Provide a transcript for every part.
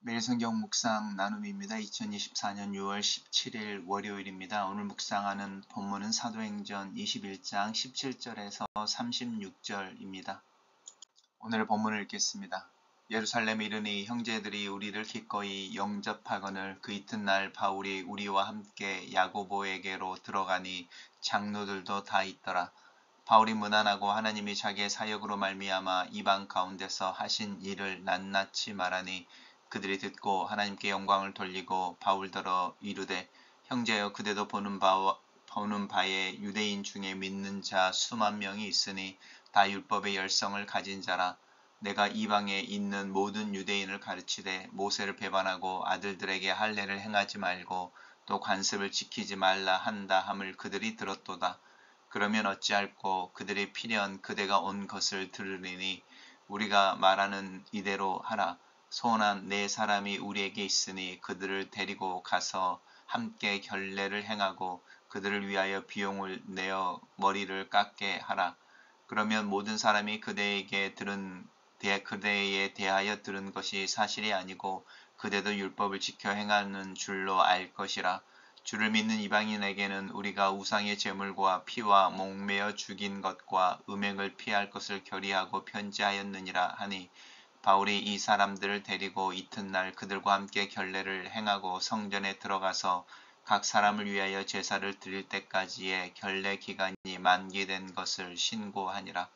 매일 성경 묵상 나눔입니다. 2024년 6월 17일 월요일입니다. 오늘 묵상하는 본문은 사도행전 21장 17절에서 36절입니다. 오늘의 본문을 읽겠습니다. 예루살렘에 이르니 형제들이 우리를 기꺼이 영접하거늘 그 이튿날 바울이 우리와 함께 야고보에게로 들어가니 장로들도 다 있더라. 바울이 문안하고 하나님이 자기의 사역으로 말미암아 이방 가운데서 하신 일을 낱낱이 말하니 그들이 듣고 하나님께 영광을 돌리고 바울더러 이르되 형제여 그대도 보는 바에 유대인 중에 믿는 자 수만 명이 있으니 다 율법의 열성을 가진 자라. 내가 이방에 있는 모든 유대인을 가르치되 모세를 배반하고 아들들에게 할례를 행하지 말고 또 관습을 지키지 말라 한다 함을 그들이 들었도다. 그러면 어찌할꼬 그들이 필연 그대가 온 것을 들으리니 우리가 말하는 이대로 하라. 소원한 네 사람이 우리에게 있으니 그들을 데리고 가서 함께 결례를 행하고 그들을 위하여 비용을 내어 머리를 깎게 하라. 그러면 모든 사람이 그대에 대하여 들은 것이 사실이 아니고 그대도 율법을 지켜 행하는 줄로 알 것이라. 주를 믿는 이방인에게는 우리가 우상의 제물과 피와 목매어 죽인 것과 음행을 피할 것을 결의하고 편지하였느니라 하니 바울이 이 사람들을 데리고 이튿날 그들과 함께 결례를 행하고 성전에 들어가서 각 사람을 위하여 제사를 드릴 때까지의 결례 기간이 만기된 것을 신고하니라.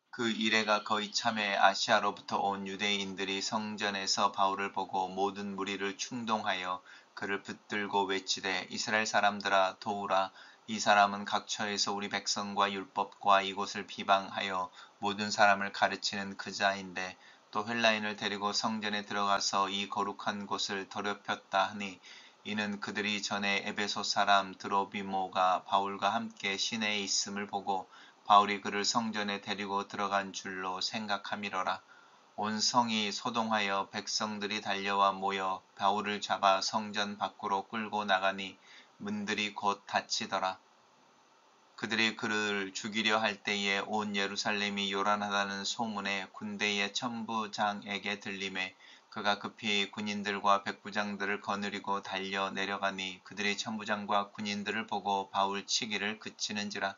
그 이래가 거의 참에 아시아로부터 온 유대인들이 성전에서 바울을 보고 모든 무리를 충동하여 그를 붙들고 외치되 이스라엘 사람들아 도우라. 이 사람은 각처에서 우리 백성과 율법과 이곳을 비방하여 모든 사람을 가르치는 그자인데 또 헬라인을 데리고 성전에 들어가서 이 거룩한 곳을 더럽혔다 하니 이는 그들이 전에 에베소 사람 드로비모가 바울과 함께 시내에 있음을 보고 바울이 그를 성전에 데리고 들어간 줄로 생각함이러라. 온 성이 소동하여 백성들이 달려와 모여 바울을 잡아 성전 밖으로 끌고 나가니 문들이 곧 닫히더라. 그들이 그를 죽이려 할 때에 온 예루살렘이 요란하다는 소문에 군대의 천부장에게 들림에 그가 급히 군인들과 백부장들을 거느리고 달려 내려가니 그들이 천부장과 군인들을 보고 바울 치기를 그치는지라.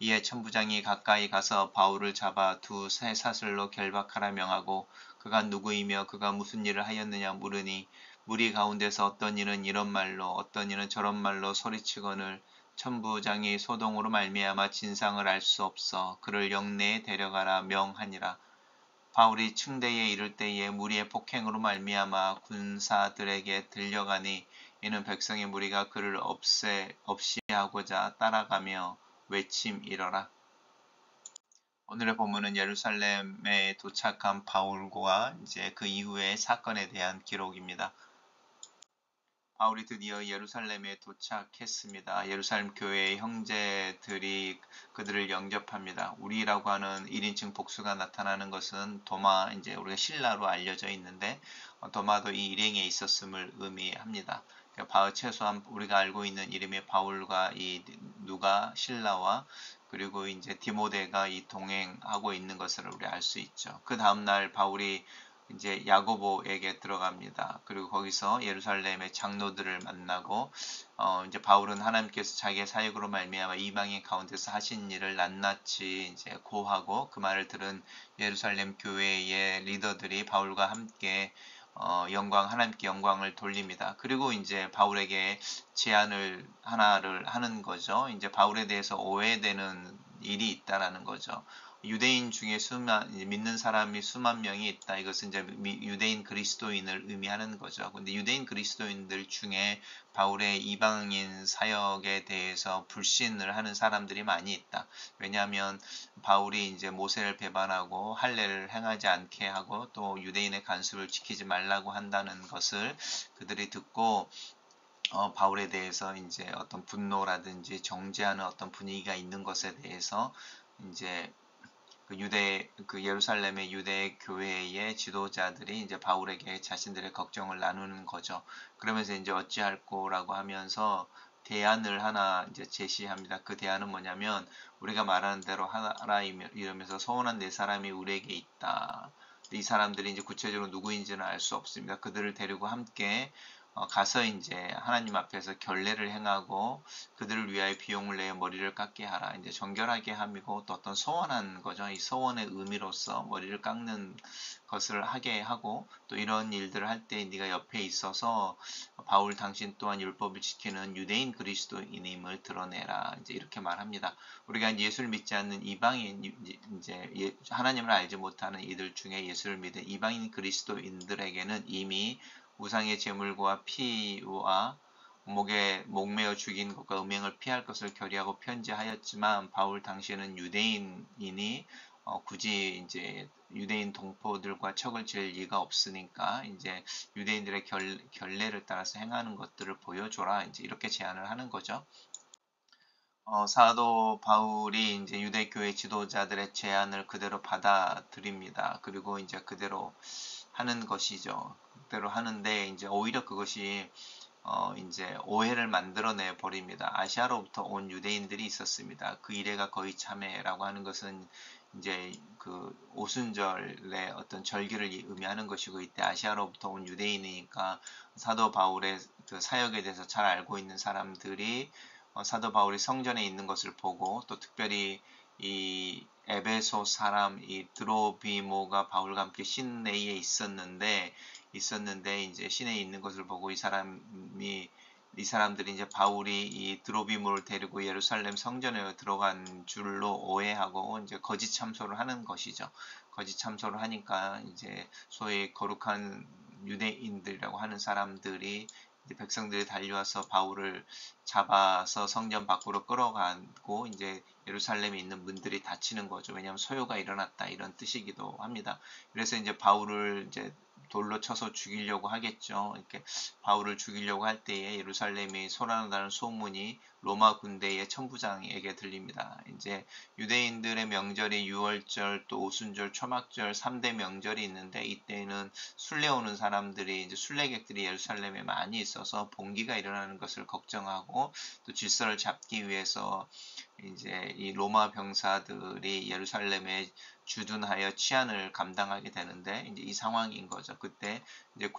이에 천부장이 가까이 가서 바울을 잡아 두 쇠사슬로 결박하라 명하고 그가 누구이며 그가 무슨 일을 하였느냐 물으니 무리 가운데서 어떤 이는 이런 말로 어떤 이는 저런 말로 소리치거늘 천부장이 소동으로 말미암아 진상을 알 수 없어 그를 영내에 데려가라 명하니라. 바울이 층대에 이를 때에 무리의 폭행으로 말미암아 군사들에게 들려가니 이는 백성의 무리가 그를 없이하고자 따라가며 외침이러라. 오늘의 본문은 예루살렘에 도착한 바울과 이제 그 이후의 사건에 대한 기록입니다. 바울이 드디어 예루살렘에 도착했습니다. 예루살렘 교회의 형제들이 그들을 영접합니다. 우리라고 하는 1인칭 복수가 나타나는 것은 도마, 이제 우리가 신라로 알려져 있는데 도마도 이 일행에 있었음을 의미합니다. 그러니까 최소한 우리가 알고 있는 이름의 바울과 이 누가 신라와 그리고 이제 디모데가 이 동행하고 있는 것을 우리 알 수 있죠. 그 다음날 바울이 이제 야고보에게 들어갑니다. 그리고 거기서 예루살렘의 장로들을 만나고 이제 바울은 하나님께서 자기의 사역으로 말미암아 이방인 가운데서 하신 일을 낱낱이 이제 고하고 그 말을 들은 예루살렘 교회의 리더들이 바울과 함께 하나님께 영광을 돌립니다. 그리고 이제 바울에게 제안을 하나를 하는 거죠. 이제 바울에 대해서 오해되는 일이 있다라는 거죠. 유대인 중에 믿는 사람이 수만 명이 있다. 이것은 이제 유대인 그리스도인을 의미하는 거죠. 근데 유대인 그리스도인들 중에 바울의 이방인 사역에 대해서 불신을 하는 사람들이 많이 있다. 왜냐하면 바울이 이제 모세를 배반하고 할례를 행하지 않게 하고 또 유대인의 관습을 지키지 말라고 한다는 것을 그들이 듣고 바울에 대해서 이제 어떤 분노라든지 정죄하는 어떤 분위기가 있는 것에 대해서 이제 그 예루살렘의 유대 교회의 지도자들이 이제 바울에게 자신들의 걱정을 나누는 거죠. 그러면서 이제 어찌할꼬라고 하면서 대안을 하나 이제 제시합니다. 그 대안은 뭐냐면 우리가 말하는 대로 하라 이러면서 소원한 네 사람이 우리에게 있다. 이 사람들이 이제 구체적으로 누구인지는 알 수 없습니다. 그들을 데리고 함께 가서 이제 하나님 앞에서 결례를 행하고 그들을 위하여 비용을 내어 머리를 깎게 하라. 이제 정결하게 함이고 또 어떤 소원한 거죠. 이 소원의 의미로서 머리를 깎는 것을 하게 하고 또 이런 일들을 할 때 네가 옆에 있어서 바울 당신 또한 율법을 지키는 유대인 그리스도인임을 드러내라. 이제 이렇게 말합니다. 우리가 예수를 믿지 않는 이방인 이제 하나님을 알지 못하는 이들 중에 예수를 믿은 이방인 그리스도인들에게는 이미 우상의 제물과 피와 목매어 죽인 것과 음행을 피할 것을 결의하고 편지하였지만 바울 당시에는 유대인이니 굳이 이제 유대인 동포들과 척을 지을 리가 없으니까 이제 유대인들의 결례를 따라서 행하는 것들을 보여줘라 이제 이렇게 제안을 하는 거죠. 사도 바울이 이제 유대교회 지도자들의 제안을 그대로 받아들입니다. 그리고 이제 그대로 하는 것이죠. 그대로 하는데 이제 오히려 그것이 이제 오해를 만들어내 버립니다. 아시아로부터 온 유대인들이 있었습니다. 그 이래가 거의 참회라고 하는 것은 이제 그 오순절의 어떤 절기를 의미하는 것이고 이때 아시아로부터 온 유대인이니까 사도 바울의 그 사역에 대해서 잘 알고 있는 사람들이 사도 바울이 성전에 있는 것을 보고 또 특별히 이 에베소 사람 이 드로비모가 바울과 함께 시내에 있었는데 이제 시내에 있는 것을 보고 이 사람들이 이제 바울이 이 드로비모를 데리고 예루살렘 성전에 들어간 줄로 오해하고 이제 거짓 참소를 하는 것이죠. 거짓 참소를 하니까 이제 소위 거룩한 유대인들이라고 하는 사람들이 백성들이 달려와서 바울을 잡아서 성전 밖으로 끌어가고 이제 예루살렘에 있는 문들이 닫히는 거죠. 왜냐하면 소요가 일어났다 이런 뜻이기도 합니다. 그래서 이제 바울을 이제 돌로 쳐서 죽이려고 하겠죠. 이렇게 바울을 죽이려고 할 때에 예루살렘이 소란하다는 소문이 로마 군대의 천부장에게 들립니다. 이제 유대인들의 명절이 유월절 또 오순절 초막절 3대 명절이 있는데 이때는 순례 오는 사람들이 이제 순례객들이 예루살렘에 많이 있어서 봉기가 일어나는 것을 걱정하고 또 질서를 잡기 위해서 이제 이 로마 병사들이 예루살렘에 주둔하여 치안을 감당하게 되는데 이제 이 상황인 거죠. 그때 이제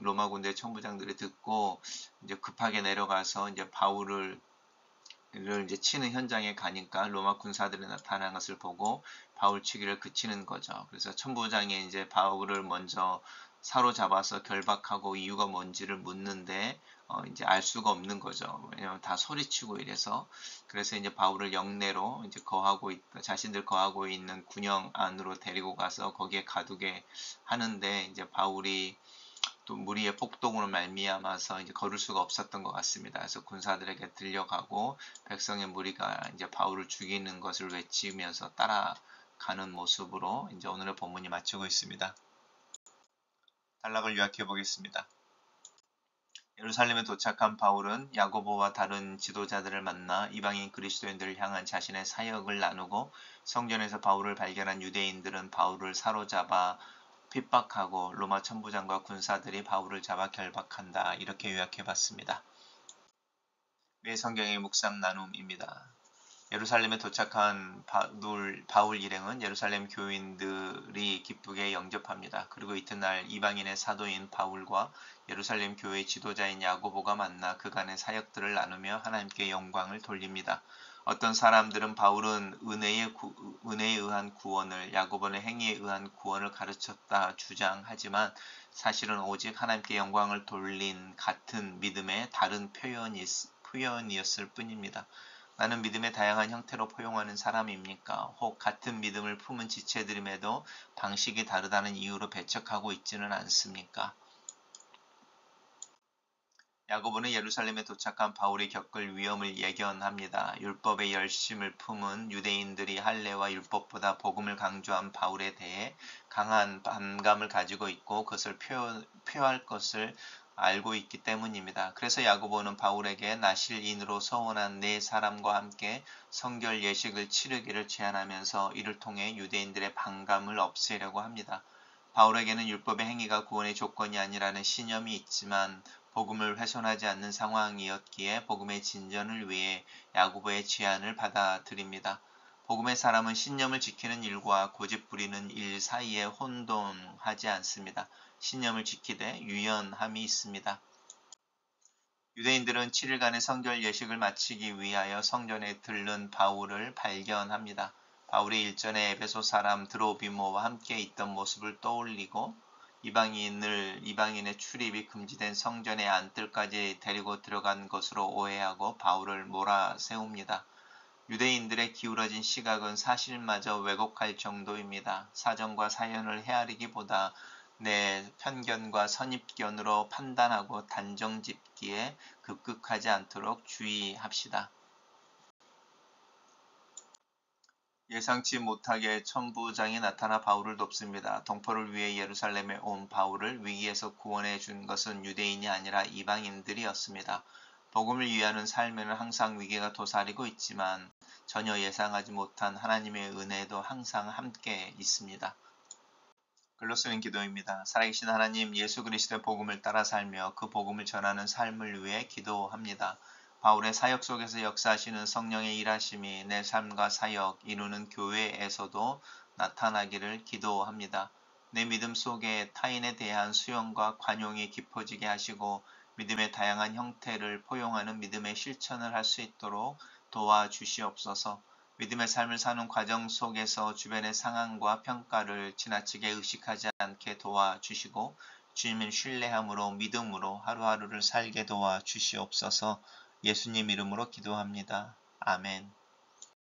로마 군대 천부장들이 듣고 이제 급하게 내려가서 이제 바울을 이제 치는 현장에 가니까 로마 군사들이 나타난 것을 보고 바울 치기를 그치는 거죠. 그래서 천부장이 이제 바울을 먼저 사로잡아서 결박하고 이유가 뭔지를 묻는데 이제 알 수가 없는 거죠. 왜냐면 다 소리치고 이래서 그래서 이제 바울을 영내로 이제 자신들 거하고 있는 군영 안으로 데리고 가서 거기에 가두게 하는데 이제 바울이 또 무리의 폭동으로 말미암아서 이제 걸을 수가 없었던 것 같습니다. 그래서 군사들에게 들려가고 백성의 무리가 이제 바울을 죽이는 것을 외치면서 따라가는 모습으로 이제 오늘의 본문이 마치고 있습니다. 단락을 요약해 보겠습니다. 예루살렘에 도착한 바울은 야고보와 다른 지도자들을 만나 이방인 그리스도인들을 향한 자신의 사역을 나누고 성전에서 바울을 발견한 유대인들은 바울을 사로잡아 핍박하고 로마 천부장과 군사들이 바울을 잡아 결박한다. 이렇게 요약해 봤습니다. 매 성경의 묵상 나눔입니다. 예루살렘에 도착한 바울 일행은 예루살렘 교인들이 기쁘게 영접합니다. 그리고 이튿날 이방인의 사도인 바울과 예루살렘 교회 지도자인 야고보가 만나 그간의 사역들을 나누며 하나님께 영광을 돌립니다. 어떤 사람들은 바울은 은혜에 의한 구원을 야고보는 행위에 의한 구원을 가르쳤다 주장하지만 사실은 오직 하나님께 영광을 돌린 같은 믿음의 다른 표현이었을 뿐입니다. 나는 믿음의 다양한 형태로 포용하는 사람입니까? 혹 같은 믿음을 품은 지체들임에도 방식이 다르다는 이유로 배척하고 있지는 않습니까? 야고보는 예루살렘에 도착한 바울이 겪을 위험을 예견합니다. 율법의 열심을 품은 유대인들이 할례와 율법보다 복음을 강조한 바울에 대해 강한 반감을 가지고 있고 그것을 표할 것을 알고 있기 때문입니다. 그래서 야고보는 바울에게 나실인으로 서원한 네 사람과 함께 성결 예식을 치르기를 제안하면서 이를 통해 유대인들의 반감을 없애려고 합니다. 바울에게는 율법의 행위가 구원의 조건이 아니라는 신념이 있지만 복음을 훼손하지 않는 상황이었기에 복음의 진전을 위해 야고보의 제안을 받아들입니다. 복음의 사람은 신념을 지키는 일과 고집 부리는 일 사이에 혼돈하지 않습니다. 신념을 지키되 유연함이 있습니다. 유대인들은 7일간의 성결 예식을 마치기 위하여 성전에 들른 바울을 발견합니다. 바울이 일전에 에베소 사람 드로비모와 함께 있던 모습을 떠올리고 이방인의 출입이 금지된 성전의 안뜰까지 데리고 들어간 것으로 오해하고 바울을 몰아세웁니다. 유대인들의 기울어진 시각은 사실마저 왜곡할 정도입니다. 사정과 사연을 헤아리기보다 내 편견과 선입견으로 판단하고 단정 짓기에 급급하지 않도록 주의합시다. 예상치 못하게 천부장이 나타나 바울을 돕습니다. 동포를 위해 예루살렘에 온 바울을 위기에서 구원해 준 것은 유대인이 아니라 이방인들이었습니다. 복음을 위하는 삶에는 항상 위기가 도사리고 있지만 전혀 예상하지 못한 하나님의 은혜도 항상 함께 있습니다. 글로 쓰는 기도입니다. 살아계신 하나님, 예수 그리스도의 복음을 따라 살며 그 복음을 전하는 삶을 위해 기도합니다. 바울의 사역 속에서 역사하시는 성령의 일하심이 내 삶과 사역, 이루는 교회에서도 나타나기를 기도합니다. 내 믿음 속에 타인에 대한 수용과 관용이 깊어지게 하시고 믿음의 다양한 형태를 포용하는 믿음의 실천을 할 수 있도록 도와주시옵소서. 믿음의 삶을 사는 과정 속에서 주변의 상황과 평가를 지나치게 의식하지 않게 도와주시고 주님을 신뢰함으로 믿음으로 하루하루를 살게 도와주시옵소서. 예수님 이름으로 기도합니다. 아멘.